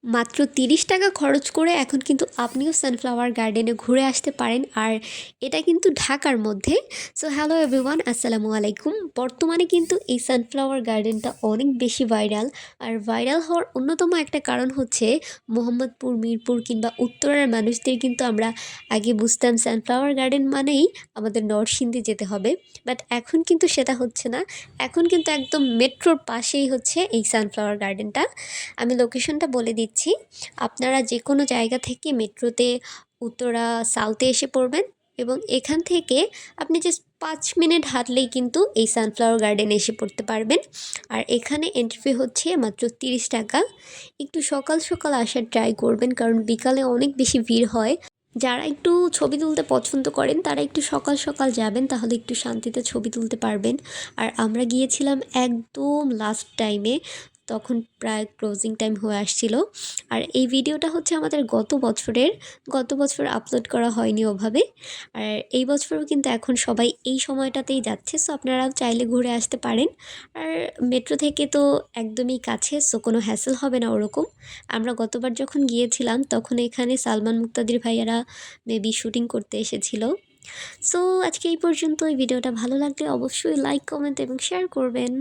মাত্র ৩০ টাকা খরচ করে এখন কিন্তু আপনিও সানফ্লাওয়ার গার্ডেনে ঘুরে আসতে পারেন। আর এটা কিন্তু ঢাকার মধ্যে। সো হ্যালো এভরিওয়ান, আসসালামু আলাইকুম। বর্তমানে কিন্তু এই সানফ্লাওয়ার গার্ডেনটা অনেক বেশি ভাইরাল। আর ভাইরাল হওয়ার অন্যতম একটা কারণ হচ্ছে মোহাম্মদপুর, মিরপুর কিংবা উত্তরার মানুষদের কিন্তু আমরা আগে বুঝতাম সানফ্লাওয়ার গার্ডেন মানেই আমাদের নরসিংদী যেতে হবে। বাট এখন কিন্তু সেটা হচ্ছে না। এখন কিন্তু একদম মেট্রোর পাশেই হচ্ছে এই সানফ্লাওয়ার গার্ডেনটা। আমি লোকেশনটা বলে দিচ্ছি। আপনারা যে কোনো জায়গা থেকে মেট্রোতে উত্তরা সাউথে এসে পড়বেন এবং এখান থেকে আপনি জাস্ট ৫ মিনিট হাঁটলেই কিন্তু এই সানফ্লাওয়ার গার্ডেনে এসে পড়তে পারবেন। আর এখানে এন্ট্রি ফি হচ্ছে মাত্র ৩০ টাকা। একটু সকাল সকাল আসার ট্রাই করবেন, কারণ বিকালে অনেক বেশি ভিড় হয়। যারা একটু ছবি তুলতে পছন্দ করেন তারা একটু সকাল সকাল যাবেন, তাহলে একটু শান্তিতে ছবি তুলতে পারবেন। আর আমরা গিয়েছিলাম একদম লাস্ট টাইমে, তখন প্রায় ক্লোজিং টাইম হয়ে আসছিল। আর এই ভিডিওটা হচ্ছে আমাদের গত বছর আপলোড করা হয়নি ওভাবে। আর এই বছরও কিন্তু এখন সবাই এই সময়টাতেই যাচ্ছে, সো আপনারাও চাইলে ঘুরে আসতে পারেন। আর মেট্রো থেকে তো একদমই কাছে, সো কোনো হ্যাসেল হবে না ওরকম। আমরা গতবার যখন গিয়েছিলাম তখন এখানে সালমান মুক্তাদির ভাইয়ারা মেবি শুটিং করতে এসেছিল। সো আজকে এই পর্যন্ত। এই ভিডিওটা ভালো লাগলে অবশ্যই লাইক, কমেন্ট এবং শেয়ার করবেন।